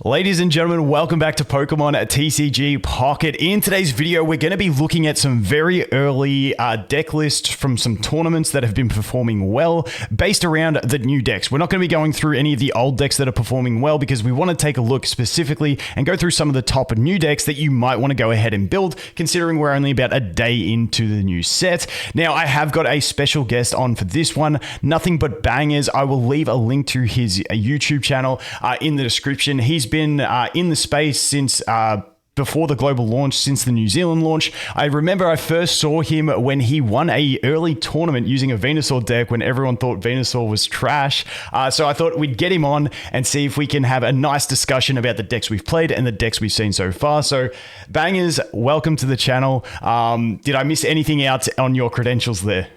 Ladies and gentlemen, welcome back to Pokemon at TCG Pocket. In today's video, we're going to be looking at some very early deck lists from some tournaments that have been performing well based around the new decks. We're not going to be going through any of the old decks that are performing well because we want to take a look specifically and go through some of the top new decks that you might want to go ahead and build, considering we're only about a day into the new set. Now, I have got a special guest on for this one, nothing but bangers. I will leave a link to his YouTube channel in the description. He's been in the space since before the global launch, since the New Zealand launch. I remember I first saw him when he won a early tournament using a Venusaur deck when everyone thought Venusaur was trash. So I thought we'd get him on and see if we can have a nice discussion about the decks we've played and the decks we've seen so far. So bangers, welcome to the channel. Did I miss anything out on your credentials there?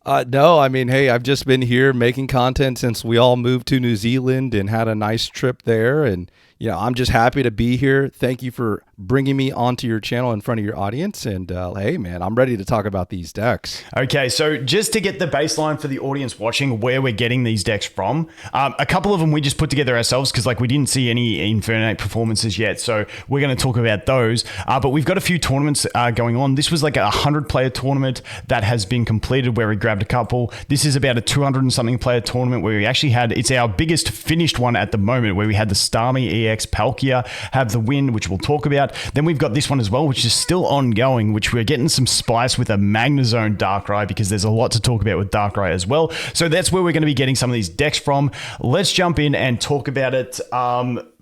No, I mean, hey, I've just been here making content since we all moved to New Zealand and had a nice trip there. And, I'm just happy to be here. Thank you for bringing me onto your channel in front of your audience. And, hey, man, I'm ready to talk about these decks. Okay, so just to get the baseline for the audience watching where we're getting these decks from, a couple of them we just put together ourselves because, we didn't see any Infernape performances yet. So we're going to talk about those. But we've got a few tournaments going on. This was like a 100-player tournament that has been completed where we grabbed a couple. This is about a 200 and something player tournament where we actually had, it's our biggest finished one at the moment, where we had the Starmie EX Palkia have the win, which we'll talk about. Then we've got this one as well, which is still ongoing, which we're getting some spice with a Magnazone Darkrai because there's a lot to talk about with Darkrai as well. So that's where we're going to be getting some of these decks from. Let's jump in and talk about it.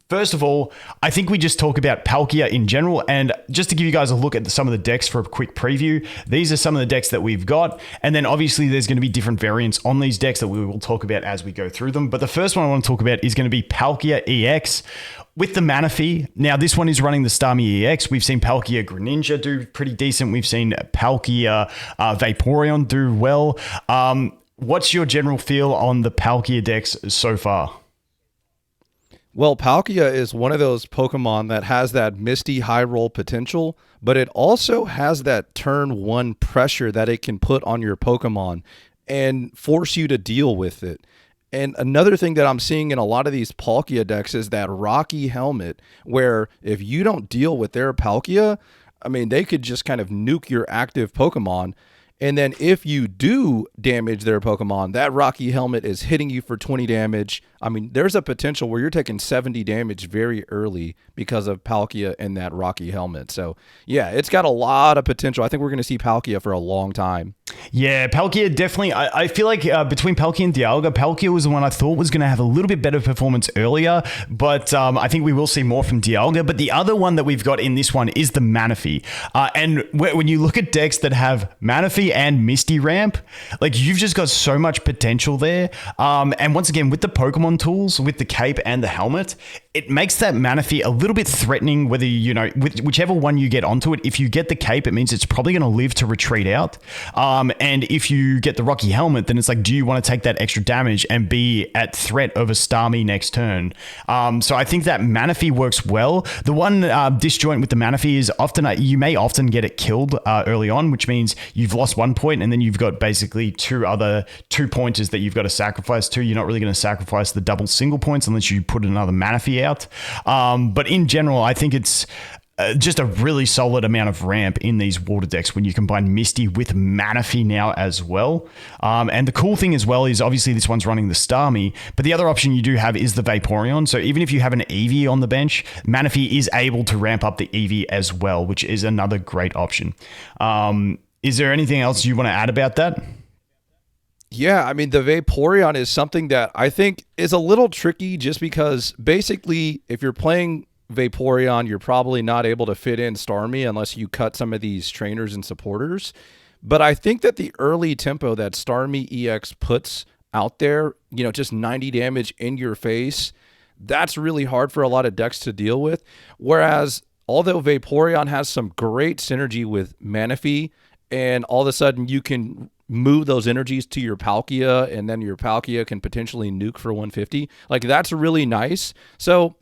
First of all, I think we just talk about Palkia in general, and just to give you guys a look at some of the decks for a quick preview, these are some of the decks that we've got, and then obviously there's going to be different variants on these decks that we will talk about as we go through them, but the first one I want to talk about is going to be Palkia EX with the Manaphy. Now, this one is running the Starmie EX. We've seen Palkia Greninja do pretty decent. We've seen Palkia Vaporeon do well. What's your general feel on the Palkia decks so far? Well, Palkia is one of those Pokemon that has that misty high roll potential, but it also has that turn one pressure that it can put on your Pokemon and force you to deal with it. And another thing that I'm seeing in a lot of these Palkia decks is that Rocky Helmet, where if you don't deal with their Palkia, I mean, they could just kind of nuke your active Pokemon. And then if you do damage their Pokemon, that Rocky Helmet is hitting you for 20 damage. I mean, there's a potential where you're taking 70 damage very early because of Palkia and that Rocky Helmet. So, yeah, it's got a lot of potential. I think we're going to see Palkia for a long time. Yeah, Palkia definitely. I feel like between Palkia and Dialga, Palkia was the one I thought was going to have a little bit better performance earlier, but I think we will see more from Dialga. But the other one that we've got in this one is the Manaphy. And when you look at decks that have Manaphy and Misty Ramp, you've just got so much potential there. And once again, with the Pokemon tools, with the cape and the helmet, it makes that Manaphy a little bit threatening, whether, whichever one you get onto it. If you get the cape, it means it's probably going to live to retreat out. And if you get the Rocky Helmet, then it's like, do you want to take that extra damage and be at threat of a Starmie next turn? So I think that Manaphy works well. The one disjoint with the Manaphy is often you may often get it killed early on, which means you've lost 1 point and then you've got basically two pointers that you've got to sacrifice to. You're not really going to sacrifice the double single points unless you put another Manaphy out. But in general, I think it's just a really solid amount of ramp in these water decks when you combine Misty with Manaphy now as well. And the cool thing as well is obviously this one's running the Starmie, but the other option you do have is the Vaporeon. So even if you have an Eevee on the bench, Manaphy is able to ramp up the Eevee as well, which is another great option. Is there anything else you want to add about that? Yeah, I mean, the Vaporeon is something that I think is a little tricky just because basically if you're playing Vaporeon, you're probably not able to fit in Starmie unless you cut some of these trainers and supporters. But I think that the early tempo that Starmie EX puts out there, just 90 damage in your face, that's really hard for a lot of decks to deal with. Whereas, although Vaporeon has some great synergy with Manaphy, and all of a sudden you can move those energies to your Palkia, and then your Palkia can potentially nuke for 150. That's really nice. So,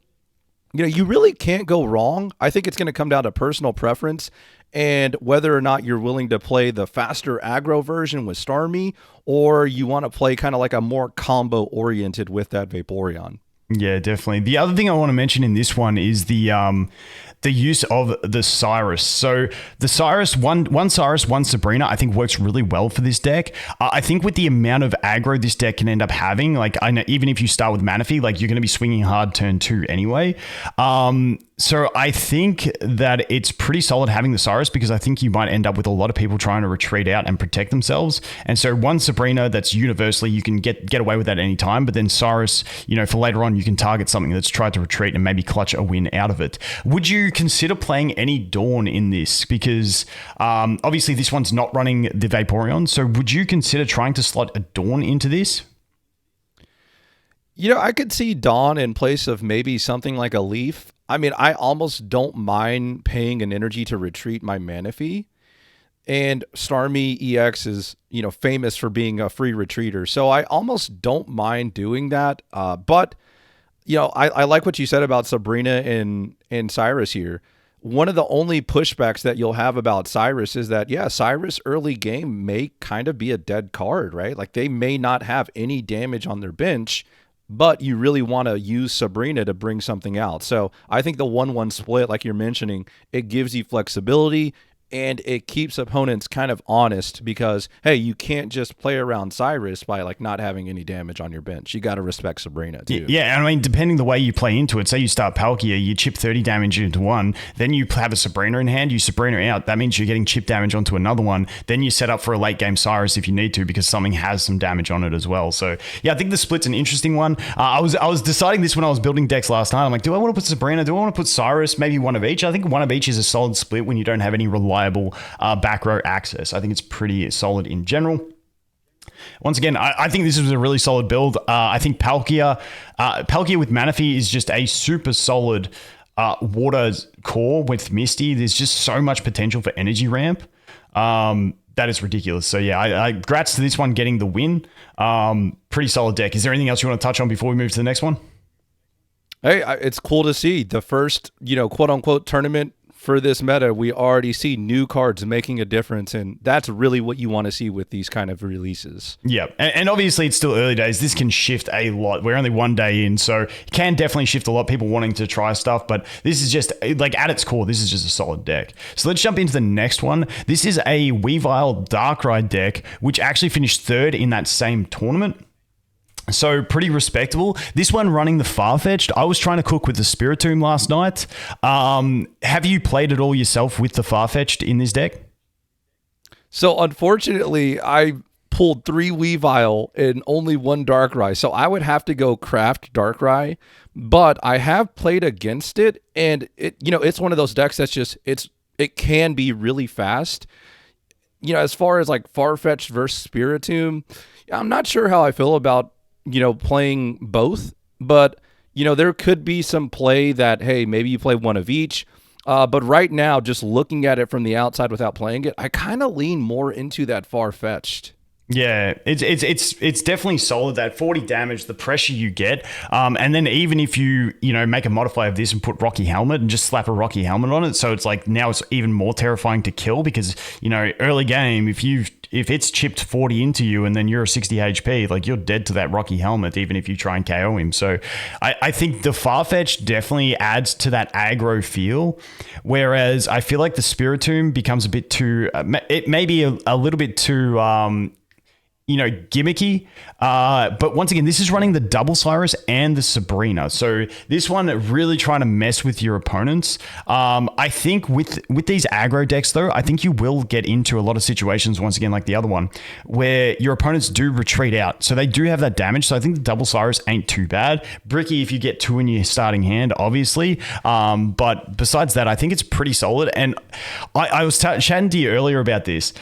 you really can't go wrong. I think it's going to come down to personal preference and whether or not you're willing to play the faster aggro version with Starmie, or you want to play kind of like a more combo oriented with that Vaporeon. Yeah, definitely. The other thing I want to mention in this one is the use of the Cyrus. So the Cyrus, one Cyrus, one Sabrina, I think works really well for this deck. I think with the amount of aggro this deck can end up having, like I know even if you start with Manaphy, like you're going to be swinging hard turn 2 anyway. So I think that it's pretty solid having the Cyrus because I think you might end up with a lot of people trying to retreat out and protect themselves. And so one Sabrina that's universally, you can get away with that any time. But then Cyrus, for later on, you can target something that's tried to retreat and maybe clutch a win out of it. Would you consider playing any Dawn in this? Because obviously this one's not running the Vaporeon. So would you consider trying to slot a Dawn into this? I could see Dawn in place of maybe something like a Leaf. I mean, I almost don't mind paying an energy to retreat my Manaphy. And Starmie EX is, famous for being a free retreater. So I almost don't mind doing that. But, I like what you said about Sabrina and Cyrus here. One of the only pushbacks that you'll have about Cyrus is that, Cyrus early game may kind of be a dead card, right? Like they may not have any damage on their bench, but you really want to use Sabrina to bring something out. So I think the 1-1 split, like you're mentioning, it gives you flexibility and it keeps opponents kind of honest because, hey, you can't just play around Cyrus by like not having any damage on your bench. You got to respect Sabrina too. Yeah, and I mean, depending the way you play into it, say you start Palkia, you chip 30 damage into one, then you have a Sabrina in hand, you Sabrina out. That means you're getting chip damage onto another one. Then you set up for a late game Cyrus if you need to because something has some damage on it as well. So yeah, I think the split's an interesting one. I was deciding this when I was building decks last night. I'm like, do I want to put Sabrina? Do I want to put Cyrus? Maybe one of each. I think one of each is a solid split when you don't have any reliable back row access. I think it's pretty solid in general. Once again, I think this was a really solid build. I think Palkia with Manaphy is just a super solid water core with Misty. There's just so much potential for energy ramp. That is ridiculous. So yeah, I grats to this one getting the win. Pretty solid deck. Is there anything else you want to touch on before we move to the next one? Hey, it's cool to see the first, quote unquote tournament for this meta. We already see new cards making a difference, and that's really what you want to see with these kind of releases. Yeah, and obviously it's still early days. This can shift a lot. We're only one day in, so it can definitely shift a lot. People wanting to try stuff, but this is just, like at its core, this is just a solid deck. So let's jump into the next one. This is a Weavile Darkrai deck, which actually finished third in that same tournament. So pretty respectable. This one running the Farfetch'd. I was trying to cook with the Spiritomb last night. Have you played at all yourself with the Farfetch'd in this deck? So unfortunately, I pulled 3 Weavile and only 1 Darkrai. So I would have to go craft Darkrai, but I have played against it, and it's one of those decks that's just it can be really fast. As far as like Farfetch'd versus Spiritomb, I'm not sure how I feel about playing both, but there could be some play that, hey, maybe you play one of each. But right now, just looking at it from the outside without playing it, I kind of lean more into that Farfetch'd. Yeah, it's definitely solid. That 40 damage, the pressure you get, and then even if you make a modifier of this and put Rocky Helmet and just slap a Rocky Helmet on it, so it's like now it's even more terrifying to kill because early game if it's chipped 40 into you and then you're a 60 HP, like you're dead to that Rocky Helmet even if you try and KO him. So I think the Farfetch'd definitely adds to that aggro feel, whereas I feel like the Spiritomb becomes a bit too, it may be a little bit too gimmicky. But once again, this is running the double Cyrus and the Sabrina. So this one really trying to mess with your opponents. I think with these aggro decks though, I think you will get into a lot of situations, once again, like the other one, where your opponents do retreat out. So they do have that damage. So I think the double Cyrus ain't too bad. Bricky, if you get 2 in your starting hand, obviously. But besides that, I think it's pretty solid. And I was chatting to you earlier about this.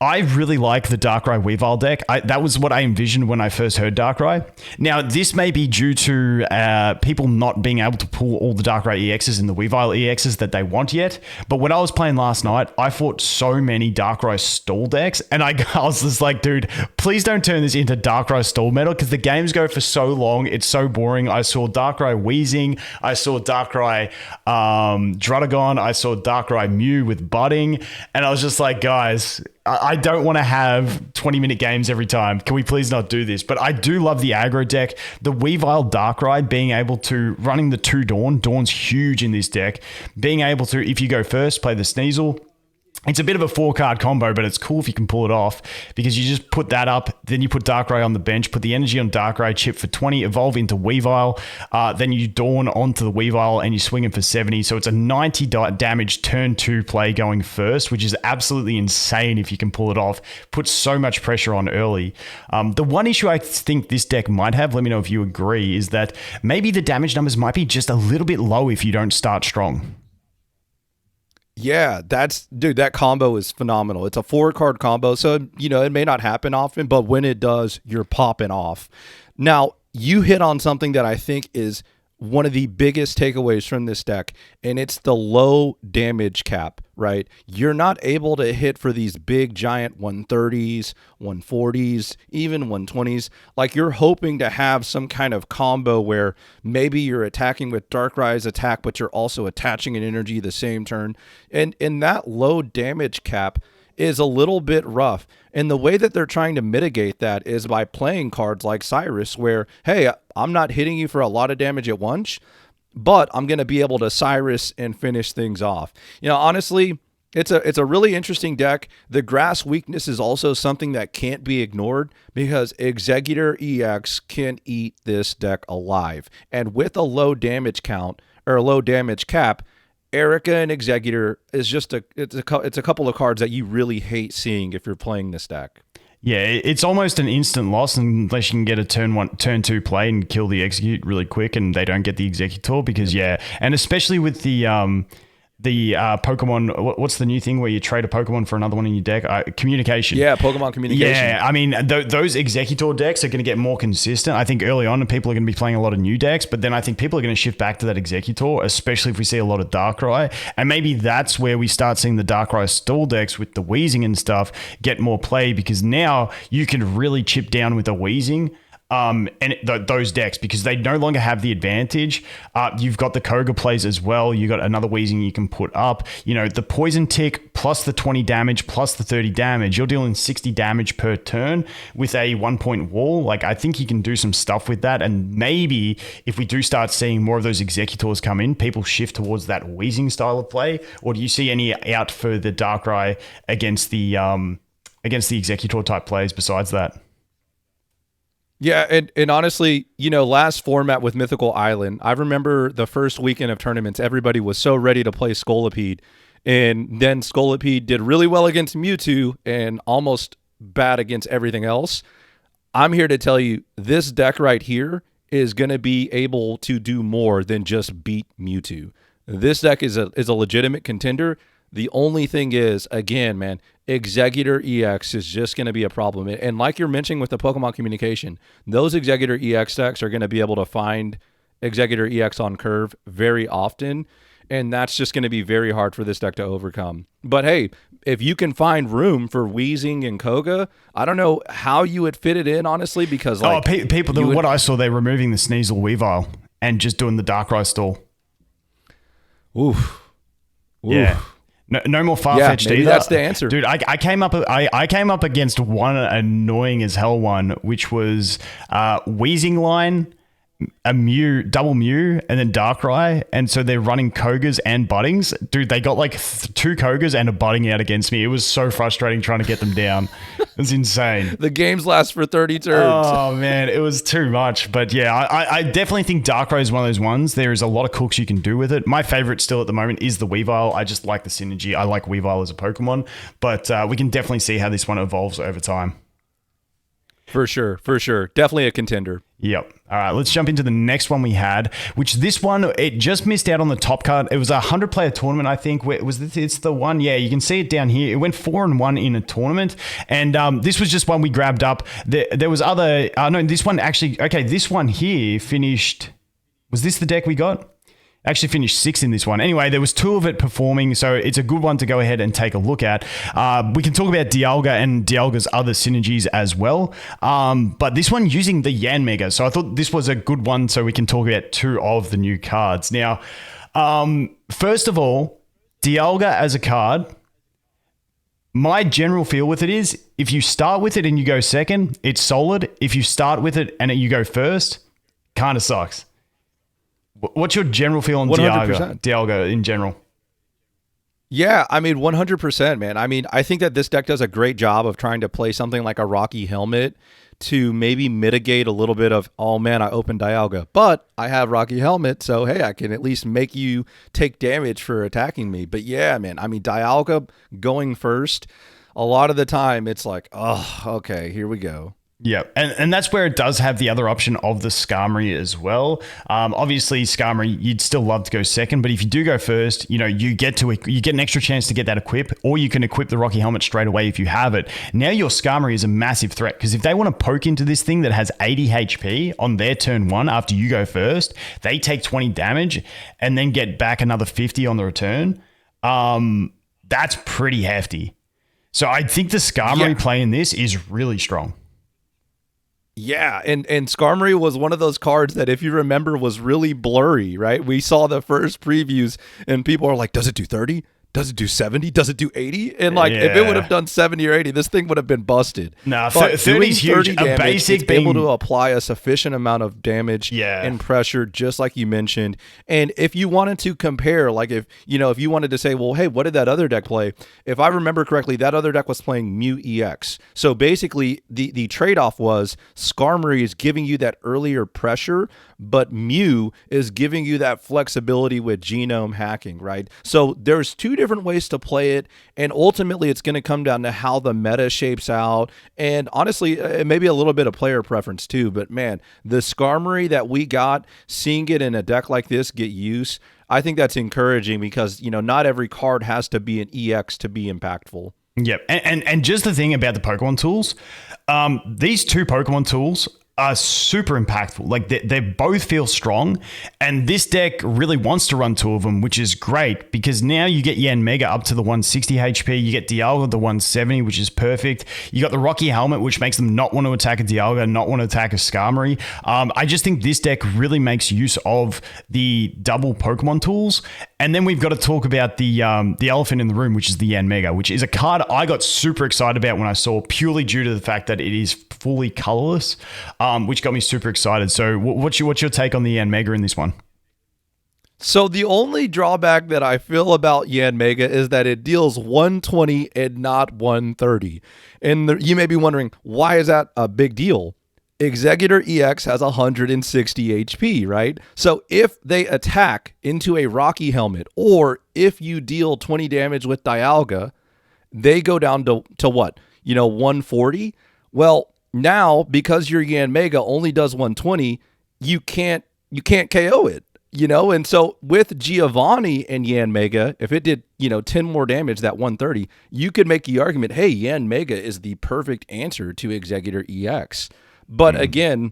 I really like the Darkrai Weavile deck. That was what I envisioned when I first heard Darkrai. Now, this may be due to people not being able to pull all the Darkrai EXs and the Weavile EXs that they want yet. But when I was playing last night, I fought so many Darkrai stall decks. And I was just like, dude, please don't turn this into Darkrai stall meta because the games go for so long. It's so boring. I saw Darkrai Wheezing. I saw Darkrai Druddigon. I saw Darkrai Mew with budding. And I was just like, guys, I don't want to have 20-minute games every time. Can we please not do this? But I do love the aggro deck. The Weavile Darkrai being able to, running the 2 Dawn. Dawn's huge in this deck. Being able to, if you go first, play the Sneasel. It's a bit of a 4-card combo, but it's cool if you can pull it off because you just put that up, then you put Darkrai on the bench, put the energy on Darkrai, chip for 20, evolve into Weavile, then you Dawn onto the Weavile and you swing it for 70. So it's a 90 damage turn 2 play going first, which is absolutely insane if you can pull it off. Puts so much pressure on early. The one issue I think this deck might have, let me know if you agree, is that maybe the damage numbers might be just a little bit low if you don't start strong. Yeah, that combo is phenomenal. It's a 4-card combo, so it may not happen often, but when it does, you're popping off. Now, you hit on something that I think is one of the biggest takeaways from this deck, and it's the low damage cap, right? You're not able to hit for these big giant 130s, 140s, even 120s. Like you're hoping to have some kind of combo where maybe you're attacking with Darkrai's attack, but you're also attaching an energy the same turn. And in that low damage cap is a little bit rough. And the way that they're trying to mitigate that is by playing cards like Cyrus where, hey, I'm not hitting you for a lot of damage at once, but I'm going to be able to Cyrus and finish things off. Honestly, it's a really interesting deck. The grass weakness is also something that can't be ignored because Exeggutor EX can eat this deck alive. And with a low damage count or a low damage cap, Erica and Exeggutor is just it's a couple of cards that you really hate seeing if you're playing this deck. Yeah, it's almost an instant loss unless you can get a turn 2 play and kill the Execute really quick, and they don't get the Executor because and especially with the Pokemon, what's the new thing where you trade a Pokemon for another one in your deck? Communication. Yeah, Pokemon communication. Yeah, I mean, those Executor decks are going to get more consistent. I think early on people are going to be playing a lot of new decks, but then I think people are going to shift back to that Executor, especially if we see a lot of Darkrai. And maybe that's where we start seeing the Darkrai stall decks with the Wheezing and stuff get more play because now you can really chip down with a Wheezing. Those decks because they no longer have the advantage. You've got the Koga plays as well. You got another Wheezing you can put up. The Poison Tick plus the 20 damage plus the 30 damage. You're dealing 60 damage per turn with a 1-point wall. Like I think you can do some stuff with that. And maybe if we do start seeing more of those Executors come in, people shift towards that Wheezing style of play. Or do you see any out for the Darkrai against the Executor type plays besides that? Yeah, and honestly, last format with Mythical Island, I remember the first weekend of tournaments, everybody was so ready to play Scolipede, and then Scolipede did really well against Mewtwo and almost bad against everything else. I'm here to tell you, this deck right here is going to be able to do more than just beat Mewtwo. This deck is a legitimate contender. The only thing is, again, man, Exeggutor EX is just going to be a problem. And like you're mentioning with the Pokemon communication, those Exeggutor EX decks are going to be able to find Exeggutor EX on curve very often, and that's just going to be very hard for this deck to overcome. But hey, if you can find room for Wheezing and Koga, I don't know how you would fit it in, honestly, because what I saw, they're removing the Sneasel Weavile and just doing the Darkrai stall. Oof. Yeah. No more Farfetch'd either. That's the answer, dude. I came up against one annoying as hell one, which was Wheezing line, a Mew, double Mew, and then Darkrai, and so they're running Kogas and Buddings. Dude, they got like 2 Kogas and a Budding out against me. It was so frustrating trying to get them down. It was insane. The games last for 30 turns. Oh man, it was too much. But yeah, I definitely think Darkrai is one of those ones. There is a lot of cooks you can do with it. My favorite still at the moment is the Weavile. I just like the synergy. I like Weavile as a Pokemon, but we can definitely see how this one evolves over time. For sure. Definitely a contender. Yep. All right, let's jump into the next one we had, which this one, it just missed out on the top card. It was a 100-player tournament, I think. It's the one, yeah, you can see it down here. It went 4-1 in a tournament, and this was just one we grabbed up. There was other, this one actually, okay, this one here finished, was this the deck we got? Actually finished 6th in this one. Anyway, there was 2 of it performing, so it's a good one to go ahead and take a look at. We can talk about Dialga and Dialga's other synergies as well, but this one using the Yanmega, so I thought this was a good one so we can talk about 2 of the new cards. Now, first of all, Dialga as a card, My general feel with it is if you start with it and you go second, it's solid. If you start with it and you go first, kind of sucks. What's your general feel on 100%. Dialga in general? Yeah, I mean, 100%, man. I mean, I think that this deck does a great job of trying to play something like a Rocky Helmet to maybe mitigate a little bit of, oh man, I opened Dialga, but I have Rocky Helmet, so hey, I can at least make you take damage for attacking me. But yeah, man, I mean, Dialga going first, a lot of the time it's like, oh, okay, here we go. Yeah, and that's where it does have the other option of the Skarmory as well. Obviously, Skarmory, you'd still love to go second, but if you do go first, you get an extra chance to get that equip, or you can equip the Rocky Helmet straight away if you have it. Now your Skarmory is a massive threat, because if they want to poke into this thing that has 80 HP on their turn 1 after you go first, they take 20 damage and then get back another 50 on the return. That's pretty hefty. So I think the Skarmory play in this is really strong. Yeah, and Skarmory was one of those cards that, if you remember, was really blurry, right? We saw the first previews, and people are like, does it do 30? Does it do 70? Does it do 80? And if it would have done 70 or 80, this thing would have been busted. Nah, 30 is huge. Damage, a basic able to apply a sufficient amount of damage and pressure, just like you mentioned. And if you wanted to compare, like if you wanted to say, well, hey, what did that other deck play? If I remember correctly, that other deck was playing Mew EX. So basically, the trade-off was Skarmory is giving you that earlier pressure, but Mew is giving you that flexibility with genome hacking, right? So there's two different ways to play it, and ultimately it's going to come down to how the meta shapes out, and honestly, maybe a little bit of player preference too. But man, the Skarmory that we got, seeing it in a deck like this get use, I think that's encouraging, because not every card has to be an EX to be impactful. Yep, and just the thing about the Pokemon tools, these two Pokemon tools are super impactful. Like they both feel strong, and this deck really wants to run two of them, which is great, because now you get Yanmega up to the 160 HP, you get Dialga the 170, which is perfect. You got the Rocky Helmet, which makes them not want to attack a Dialga, not want to attack a Skarmory. I just think this deck really makes use of the double Pokemon tools. And then we've got to talk about the elephant in the room, which is the Yanmega, which is a card I got super excited about when I saw, purely due to the fact that it is fully colorless, which got me super excited. So what's your take on the Yanmega in this one? So the only drawback that I feel about Yanmega is that it deals 120 and not 130. And you may be wondering, why is that a big deal? Exeggutor EX has 160 HP, right? So if they attack into a Rocky Helmet, or if you deal 20 damage with Dialga, they go down to what? 140? Well, now, because your Yanmega only does 120, you can't KO it, And so with Giovanni and Yanmega, if it did, 10 more damage, that 130, you could make the argument, hey, Yanmega is the perfect answer to Exeggutor EX. But again,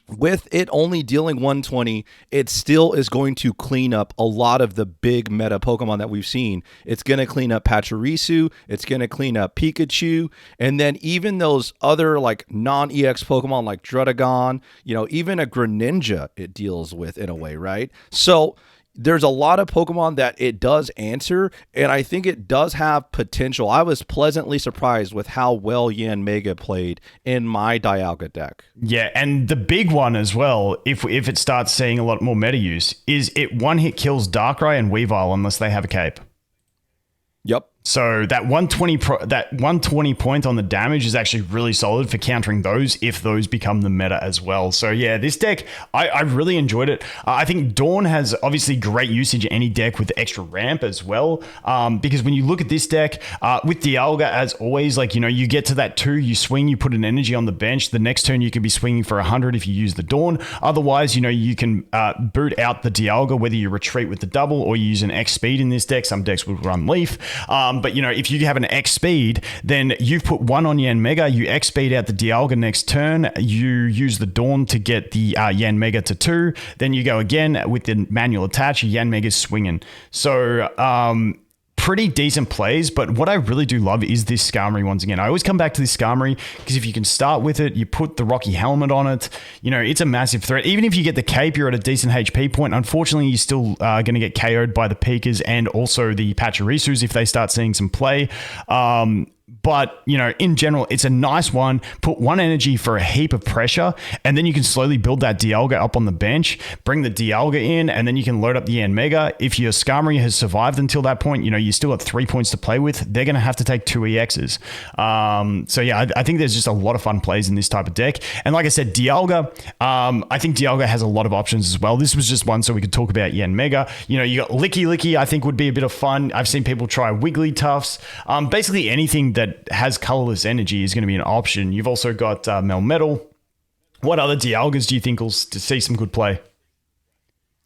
with it only dealing 120, it still is going to clean up a lot of the big meta Pokemon that we've seen. It's going to clean up Pachirisu, it's going to clean up Pikachu, and then even those other like non-EX Pokemon like Druddigon, even a Greninja it deals with in a way, right? So there's a lot of Pokemon that it does answer, and I think it does have potential. I was pleasantly surprised with how well Yanmega played in my Dialga deck. Yeah, and the big one as well, if it starts seeing a lot more meta use, is it one-hit kills Darkrai and Weavile unless they have a cape. Yep. So that 120 point on the damage is actually really solid for countering those, if those become the meta as well. So yeah, this deck, I really enjoyed it. I think Dawn has obviously great usage in any deck with extra ramp as well. Because when you look at this deck, with Dialga, as always, you get to that 2, you swing, you put an energy on the bench. The next turn you could be swinging for 100 if you use the Dawn. Otherwise, you can boot out the Dialga, whether you retreat with the double or you use an X speed in this deck. Some decks would run Leaf. But if you have an X speed, then you've put 1 on Yanmega, you X speed out the Dialga next turn, you use the Dawn to get the Yanmega to 2, then you go again with the manual attach, Yanmega's swinging. So, pretty decent plays, but what I really do love is this Skarmory once again. I always come back to this Skarmory because if you can start with it, you put the Rocky Helmet on it, it's a massive threat. Even if you get the cape, you're at a decent HP point. Unfortunately, you're still going to get KO'd by the Pikas and also the Pachirisus if they start seeing some play. But, in general, it's a nice one. Put one energy for a heap of pressure, and then you can slowly build that Dialga up on the bench, bring the Dialga in, and then you can load up the Yanmega. If your Skarmory has survived until that point, you still have 3 points to play with. They're going to have to take 2 EXs. So, yeah, I think there's just a lot of fun plays in this type of deck. And like I said, Dialga, I think Dialga has a lot of options as well. This was just one so we could talk about Yanmega. You got Licky, I think would be a bit of fun. I've seen people try Wigglytuffs. Basically anything that has colorless energy is going to be an option. You've also got Melmetal. What other Dialgas do you think will see some good play?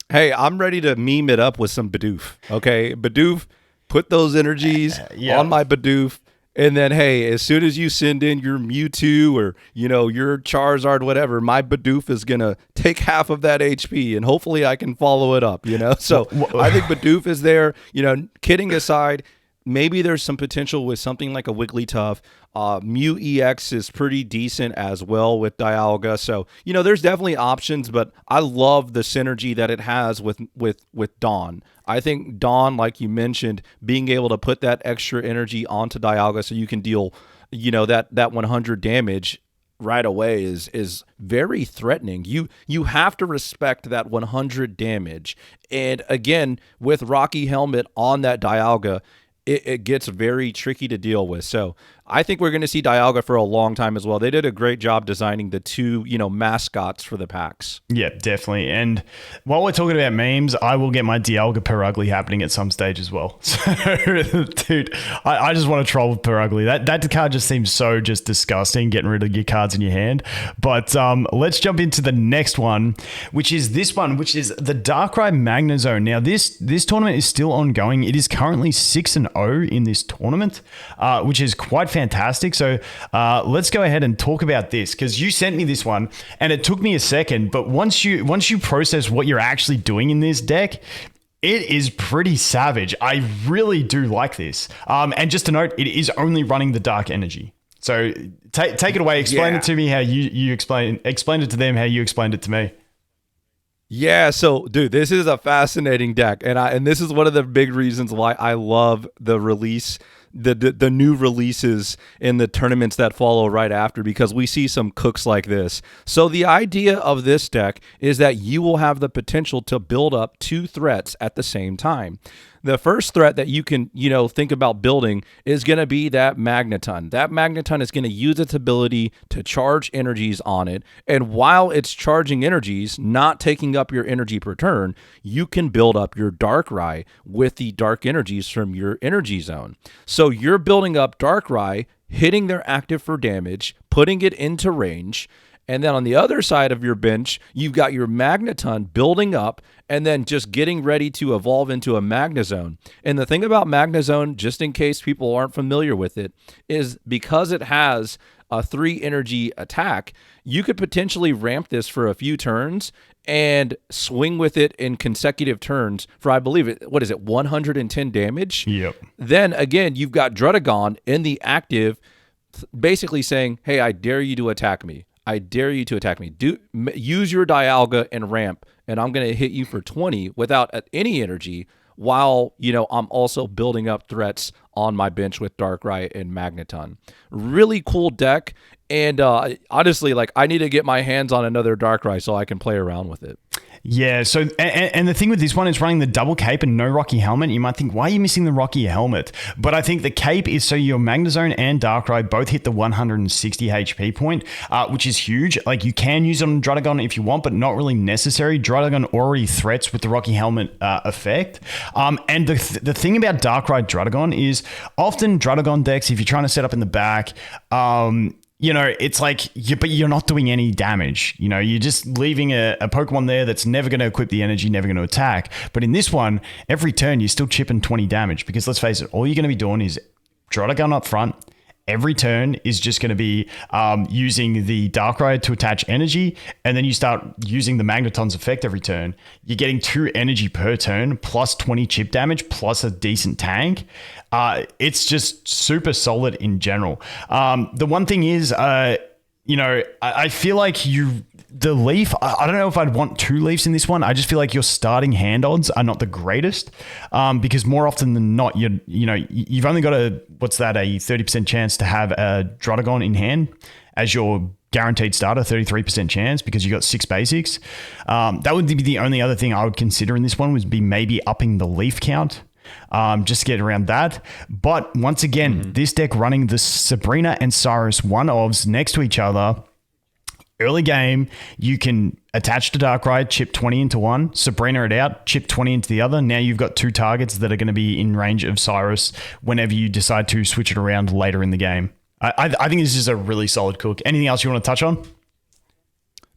Hey, I'm ready to meme it up with some Bidoof. Okay, Bidoof, put those energies on my Bidoof. And then, hey, as soon as you send in your Mewtwo or, your Charizard, whatever, my Bidoof is going to take half of that HP, and hopefully I can follow it up, So I think Bidoof is there. Kidding aside, maybe there's some potential with something like a Wigglytuff. Mew EX is pretty decent as well with Dialga. So, there's definitely options, but I love the synergy that it has with Dawn. I think Dawn, like you mentioned, being able to put that extra energy onto Dialga so you can deal, that 100 damage right away is very threatening. You have to respect that 100 damage. And again, with Rocky Helmet on that Dialga, it gets very tricky to deal with. So I think we're going to see Dialga for a long time as well. They did a great job designing the two, mascots for the packs. Yeah, definitely. And while we're talking about memes, I will get my Dialga Perugly happening at some stage as well. So, dude, I just want to troll with Perugly. That card just seems so just disgusting, getting rid of your cards in your hand. But let's jump into the next one, which is this one, which is the Darkrai Magnazone. Now, this tournament is still ongoing. It is currently 6-0 in this tournament, which is quite fantastic. So let's go ahead and talk about this, because you sent me this one and it took me a second, but once you process what you're actually doing in this deck, it is pretty savage. I really do like this. And just to note, it is only running the dark energy. So take it away. Explain it to me how you explain it to them how you explained it to me. Yeah, so dude, this is a fascinating deck, and this is one of the big reasons why I love the release, the new releases in the tournaments that follow right after, because we see some cooks like this. So the idea of this deck is that you will have the potential to build up 2 threats at the same time. The first threat that you can, think about building is going to be that Magneton. That Magneton is going to use its ability to charge energies on it. And while it's charging energies, not taking up your energy per turn, you can build up your Darkrai with the dark energies from your energy zone. So you're building up Darkrai, hitting their active for damage, putting it into range. And then on the other side of your bench, you've got your Magneton building up and then just getting ready to evolve into a Magnazone. And the thing about Magnazone, just in case people aren't familiar with it, is because it has a 3 energy attack, you could potentially ramp this for a few turns and swing with it in consecutive turns for, I believe, 110 damage? Yep. Then again, you've got Druddigon in the active, basically saying, hey, I dare you to attack me. I dare you to attack me. Use your Dialga and ramp, and I'm going to hit you for 20 without any energy, while, I'm also building up threats on my bench with Darkrai and Magneton. Really cool deck, and honestly, I need to get my hands on another Darkrai so I can play around with it. Yeah, so, and the thing with this one is running the double cape and no Rocky Helmet. You might think, why are you missing the Rocky Helmet? But I think the cape is so your Magnazone and Darkrai both hit the 160 HP point, which is huge. You can use it on Druddigon if you want, but not really necessary. Druddigon already threats with the Rocky Helmet effect. And the thing about Darkrai Druddigon is often Druddigon decks, if you're trying to set up in the back, it's but you're not doing any damage. You're just leaving a Pokemon there that's never going to equip the energy, never going to attack. But in this one, every turn, you're still chipping 20 damage, because let's face it, all you're going to be doing is Druddigon up front. Every turn is just going to be using the Darkrai to attach energy, and then you start using the Magneton's effect every turn. You're getting 2 energy per turn, plus 20 chip damage, plus a decent tank. It's just super solid in general. The one thing is, I feel like the Leaf, I don't know if I'd want 2 Leafs in this one. I just feel like your starting hand odds are not the greatest, because more often than not, you've only got a 30% chance to have a Drotagon in hand as your guaranteed starter, 33% chance, because you got 6 basics. That would be the only other thing I would consider in this one, would be maybe upping the Leaf count. Just to get around that. But once again, this deck running the Sabrina and Cyrus 1-ofs next to each other, early game, you can attach to Darkrai, chip 20 into one, Sabrina it out, chip 20 into the other. Now you've got 2 targets that are going to be in range of Cyrus whenever you decide to switch it around later in the game. I think this is a really solid cook. Anything else you want to touch on?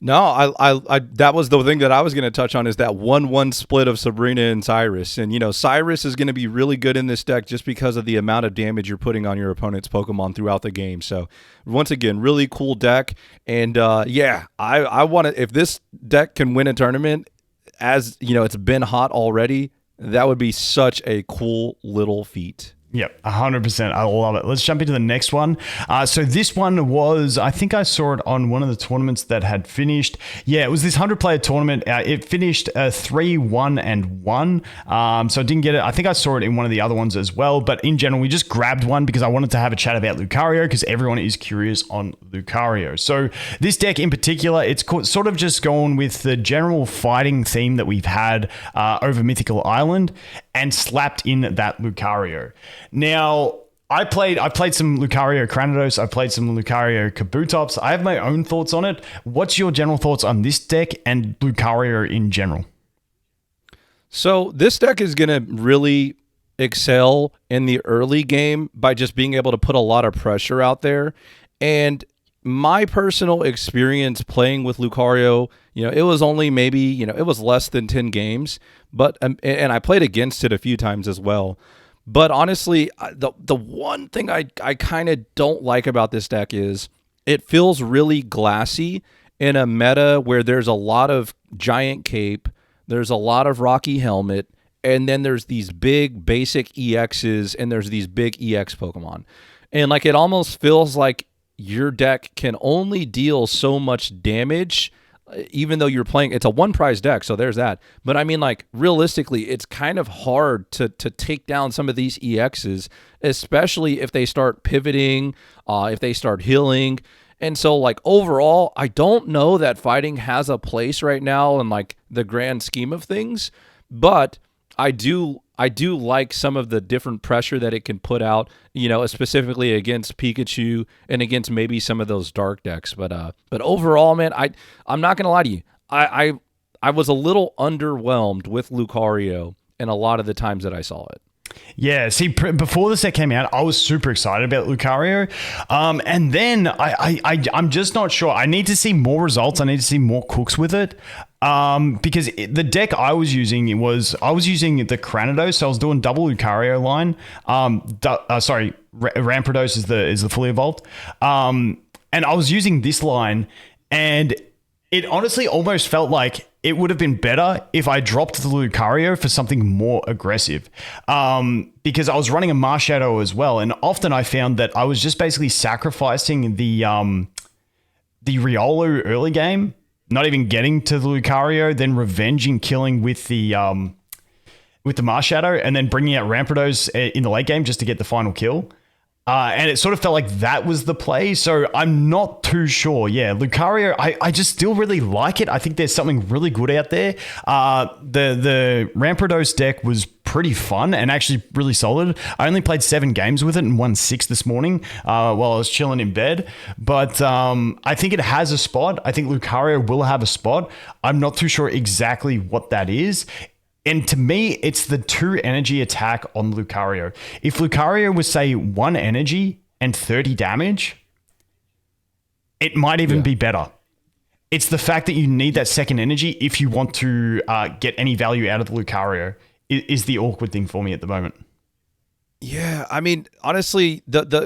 No, I that was the thing that I was going to touch on, is that 1-1 split of Sabrina and Cyrus. And, Cyrus is going to be really good in this deck just because of the amount of damage you're putting on your opponent's Pokemon throughout the game. So, once again, really cool deck. And, I want to, if this deck can win a tournament, as, it's been hot already, that would be such a cool little feat. Yep, 100%. I love it. Let's jump into the next one. So this one was, I think I saw it on one of the tournaments that had finished. Yeah, it was this 100-player tournament. It finished 3-1-1. So I didn't get it. I think I saw it in one of the other ones as well. But in general, we just grabbed one because I wanted to have a chat about Lucario, because everyone is curious on Lucario. So this deck in particular, it's sort of just going with the general fighting theme that we've had over Mythical Island, and slapped in that Lucario. Now, I played some Lucario Cranidos. I played some Lucario Kabutops. I have my own thoughts on it. What's your general thoughts on this deck and Lucario in general? So this deck is going to really excel in the early game by just being able to put a lot of pressure out there. And my personal experience playing with Lucario, it was only maybe, it was less than 10 games, but, and I played against it a few times as well. But honestly, the one thing I kind of don't like about this deck is it feels really glassy in a meta where there's a lot of Giant Cape, there's a lot of Rocky Helmet, and then there's these big basic EXs, and there's these big EX Pokemon. And like, it almost feels like your deck can only deal so much damage, even though you're playing, it's a 1-prize deck, so there's that. But I mean, like, realistically, it's kind of hard to take down some of these EXs, especially if they start pivoting, if they start healing. And so, like, overall, I don't know that fighting has a place right now in, like, the grand scheme of things, but I do like some of the different pressure that it can put out, specifically against Pikachu and against maybe some of those dark decks. But overall, man, I'm not gonna lie to you. I was a little underwhelmed with Lucario in a lot of the times that I saw it. Yeah, see, before the set came out, I was super excited about Lucario, and then I'm just not sure. I need to see more results. I need to see more cooks with it, because the deck I was using the Cranidos, so I was doing double Lucario line. Rampardos is the fully evolved, and I was using this line, and it honestly almost felt like it would have been better if I dropped the Lucario for something more aggressive, because I was running a Marshadow as well, and often I found that I was just basically sacrificing the Riolu early game, not even getting to the Lucario, then revenging killing with the Marshadow, and then bringing out Rampardos in the late game just to get the final kill. And it sort of felt like that was the play. So I'm not too sure. Yeah, Lucario, I just still really like it. I think there's something really good out there. The Rampardos deck was pretty fun and actually really solid. I only played 7 games with it and won 6 this morning while I was chilling in bed. But I think it has a spot. I think Lucario will have a spot. I'm not too sure exactly what that is. And to me, it's the 2 energy attack on Lucario. If Lucario was, say, 1 energy and 30 damage, it might even be better. It's the fact that you need that second energy if you want to get any value out of the Lucario is the awkward thing for me at the moment. Yeah, I mean, honestly,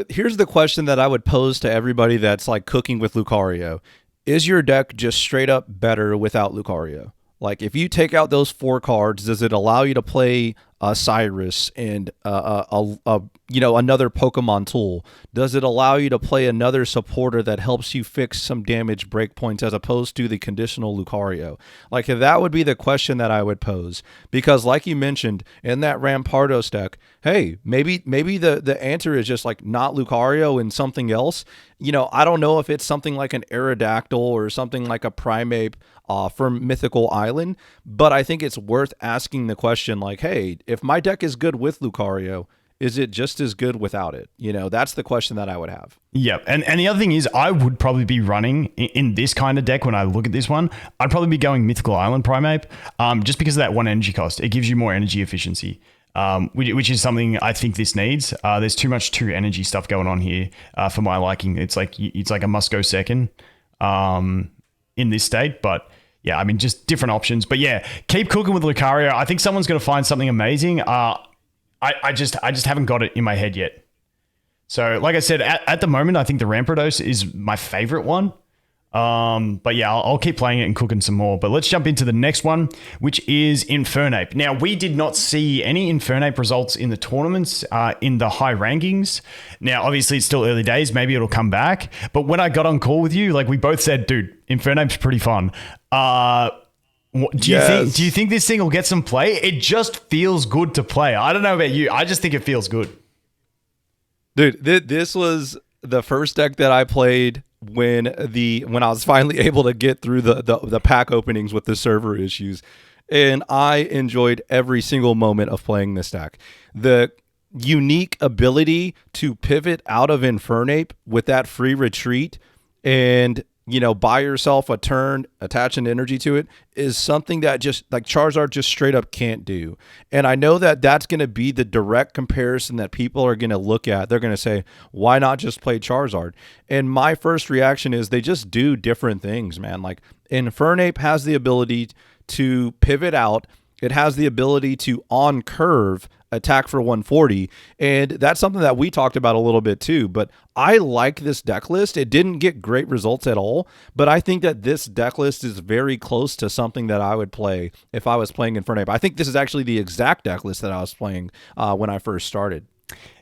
here's the question that I would pose to everybody that's like cooking with Lucario. Is your deck just straight up better without Lucario? Like, if you take out those 4 cards, does it allow you to play Cyrus and a another Pokemon tool? Does it allow you to play another supporter that helps you fix some damage breakpoints as opposed to the conditional Lucario? Like, that would be the question that I would pose. Because like you mentioned, in that Rampardos deck, hey, maybe the answer is just like not Lucario and something else. I don't know if it's something like an Aerodactyl or something like a Primeape from Mythical Island, but I think it's worth asking the question like, hey, if my deck is good with Lucario, is it just as good without it? That's the question that I would have. Yeah, and the other thing is, I would probably be running in this kind of deck when I look at this one. I'd probably be going Mythical Island Primeape, just because of that 1 energy cost. It gives you more energy efficiency, which is something I think this needs. There's too much 2 energy stuff going on here for my liking. It's like a must go second in this state, but. Yeah, I mean, just different options. But yeah, keep cooking with Lucario. I think someone's going to find something amazing. I just haven't got it in my head yet. So, like I said, at the moment, I think the Rampardos is my favorite one. But yeah, I'll keep playing it and cooking some more. But let's jump into the next one, which is Infernape. Now, we did not see any Infernape results in the tournaments, in the high rankings. Now, obviously, it's still early days. Maybe it'll come back. But when I got on call with you, like we both said, dude, Infernape's pretty fun. Do you think this thing will get some play? It just feels good to play. I don't know about you. I just think it feels good. Dude, this was the first deck that I played when I was finally able to get through the pack openings with the server issues. And I enjoyed every single moment of playing this deck. The unique ability to pivot out of Infernape with that free retreat and buy yourself a turn, attach an energy to it, is something that just like Charizard just straight up can't do. And I know that that's going to be the direct comparison that people are going to look at. They're going to say, why not just play Charizard? And my first reaction is they just do different things, man. Like Infernape has the ability to pivot out. It has the ability to on curve attack for 140, and that's something that we talked about a little bit too. But I like this deck list. It didn't get great results at all, but I think that this deck list is very close to something that I would play if I was playing Infernape. I think this is actually the exact deck list that I was playing when I first started.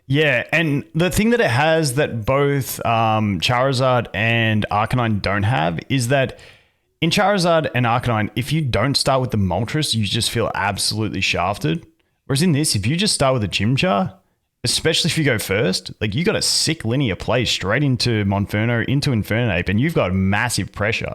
Yeah, and the thing that it has that both Charizard and Arcanine don't have is that in Charizard and Arcanine, if you don't start with the Moltres, you just feel absolutely shafted. Whereas in this, if you just start with a Chimchar, especially if you go first, like you got a sick linear play straight into Monferno, into Infernape, and you've got massive pressure.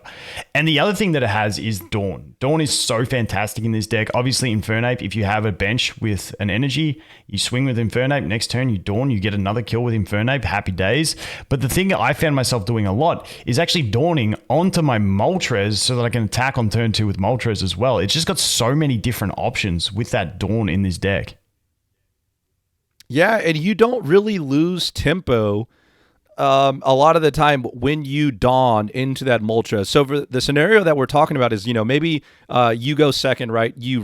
And the other thing that it has is Dawn. Dawn is so fantastic in this deck. Obviously, Infernape, if you have a bench with an energy, you swing with Infernape, next turn you Dawn, you get another kill with Infernape, happy days. But the thing that I found myself doing a lot is actually Dawning onto my Moltres so that I can attack on turn 2 with Moltres as well. It's just got so many different options with that Dawn in this deck. Yeah, and you don't really lose tempo a lot of the time when you dawn into that Moltres. So for the scenario that we're talking about is, maybe you go second, right? You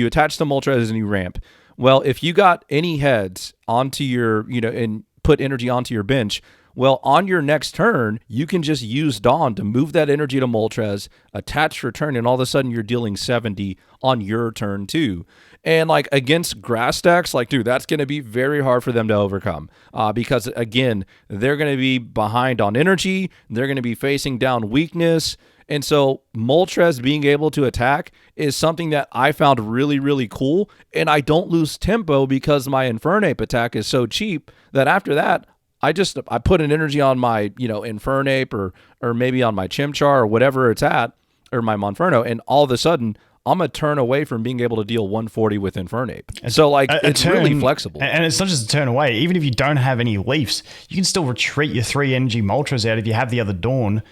attach the Moltres and you ramp. Well, if you got any heads onto your, and put energy onto your bench, well, on your next turn, you can just use Dawn to move that energy to Moltres, attach return, and all of a sudden you're dealing 70 on your turn too. And like against grass decks, like, dude, that's going to be very hard for them to overcome because, again, they're going to be behind on energy. They're going to be facing down weakness. And so Moltres being able to attack is something that I found really, really cool. And I don't lose tempo because my Infernape attack is so cheap that after that, I put an energy on my, Infernape or maybe on my Chimchar or whatever it's at, or my Monferno, and all of a sudden I'm a turn away from being able to deal 140 with Infernape. So like it's really flexible. And it's not just a turn away. Even if you don't have any leafs, you can still retreat your 3 energy Moltres out if you have the other Dawn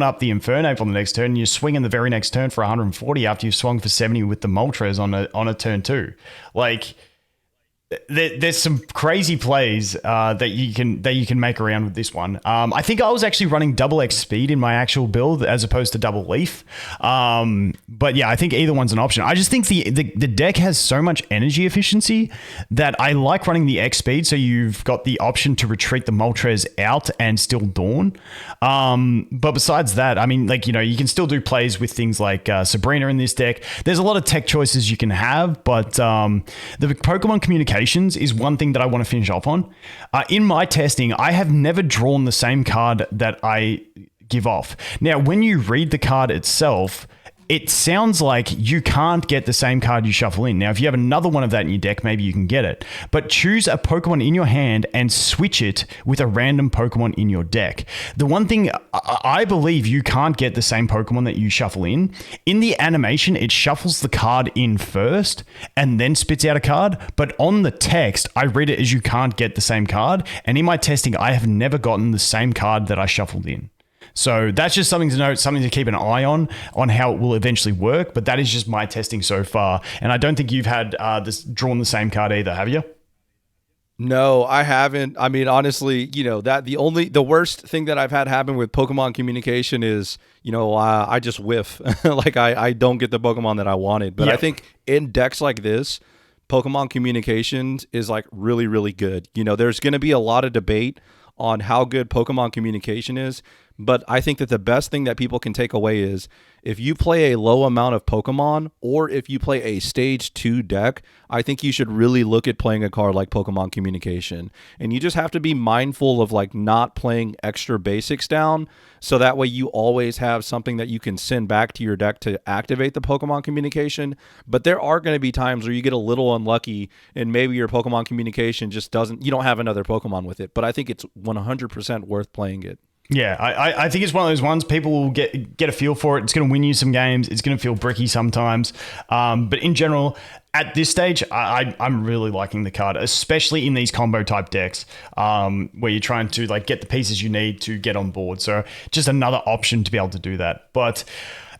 up the Infernape on the next turn, and you swing in the very next turn for 140 after you've swung for 70 with the Moltres on a turn 2. Like, there's some crazy plays that you can make around with this one. I think I was actually running double X speed in my actual build as opposed to double leaf. But yeah, I think either one's an option. I just think the deck has so much energy efficiency that I like running the X speed, so you've got the option to retreat the Moltres out and still Dawn. But besides that, I mean, like, you can still do plays with things like Sabrina in this deck. There's a lot of tech choices you can have, but the Pokemon communication communications is one thing that I want to finish off on. In my testing, I have never drawn the same card that I give off. Now, when you read the card itself, it sounds like you can't get the same card you shuffle in. Now, if you have another one of that in your deck, maybe you can get it. But choose a Pokemon in your hand and switch it with a random Pokemon in your deck. The one thing I believe you can't get the same Pokemon that you shuffle in. In the animation, it shuffles the card in first and then spits out a card. But on the text, I read it as you can't get the same card. And in my testing, I have never gotten the same card that I shuffled in. So that's just something to note, something to keep an eye on how it will eventually work. But that is just my testing so far. And I don't think you've had drawn the same card either, have you? No, I haven't. I mean, honestly, the worst thing that I've had happen with Pokemon communication is, I just whiff. Like I don't get the Pokemon that I wanted. But I think in decks like this, Pokemon communications is like really, really good. There's going to be a lot of debate on how good Pokemon communication is. But I think that the best thing that people can take away is if you play a low amount of Pokemon or if you play a stage 2 deck, I think you should really look at playing a card like Pokemon Communication. And you just have to be mindful of like not playing extra basics down so that way you always have something that you can send back to your deck to activate the Pokemon Communication. But there are going to be times where you get a little unlucky and maybe your Pokemon Communication just you don't have another Pokemon with it. But I think it's 100% worth playing it. Yeah, I think it's one of those ones people will get a feel for it. It's going to win you some games. It's going to feel bricky sometimes. But in general, at this stage, I'm really liking the card, especially in these combo type decks where you're trying to like get the pieces you need to get on board. So just another option to be able to do that. But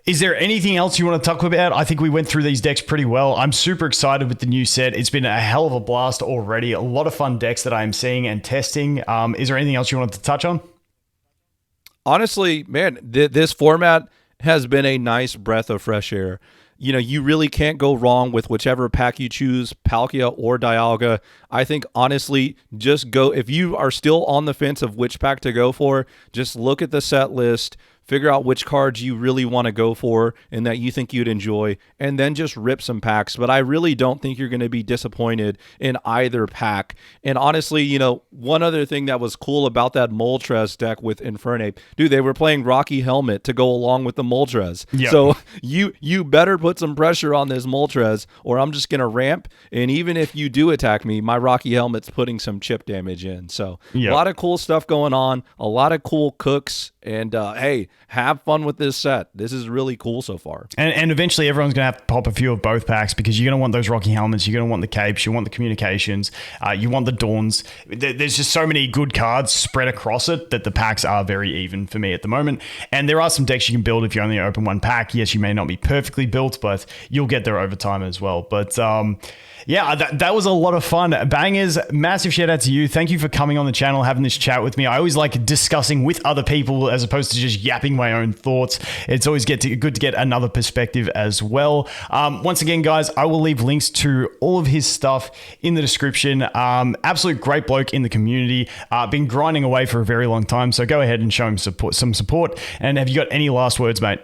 is there anything else you want to talk about? I think we went through these decks pretty well. I'm super excited with the new set. It's been a hell of a blast already. A lot of fun decks that I'm seeing and testing. Is there anything else you wanted to touch on? Honestly, man, this format has been a nice breath of fresh air. You really can't go wrong with whichever pack you choose, Palkia or Dialga. I think, honestly, just go. If you are still on the fence of which pack to go for, just look at the set list, figure out which cards you really want to go for and that you think you'd enjoy, and then just rip some packs. But I really don't think you're going to be disappointed in either pack. And honestly, one other thing that was cool about that Moltres deck with Infernape, dude, they were playing Rocky Helmet to go along with the Moltres. Yep. So you better put some pressure on this Moltres or I'm just going to ramp. And even if you do attack me, my Rocky Helmet's putting some chip damage in. So a lot of cool stuff going on, a lot of cool cooks. And hey, have fun with this set. This is really cool so far. And eventually everyone's going to have to pop a few of both packs because you're going to want those Rocky Helmets, you're going to want the Capes, you want the Communications, you want the Dawns. There's just so many good cards spread across it that the packs are very even for me at the moment. And there are some decks you can build if you only open one pack. Yes, you may not be perfectly built, but you'll get there over time as well. But yeah, that was a lot of fun. Bangers, massive shout out to you. Thank you for coming on the channel, having this chat with me. I always like discussing with other people as opposed to just yapping my own thoughts. It's always good to get another perspective as well. Once again, guys, I will leave links to all of his stuff in the description. Absolute great bloke in the community. Been grinding away for a very long time, so go ahead and show him some support. And have you got any last words, mate?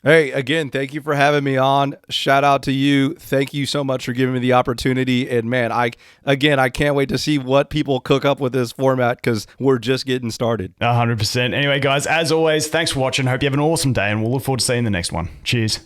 Hey, again, thank you for having me on. Shout out to you. Thank you so much for giving me the opportunity. And man, I can't wait to see what people cook up with this format because we're just getting started. 100%. Anyway, guys, as always, thanks for watching. Hope you have an awesome day and we'll look forward to seeing the next one. Cheers.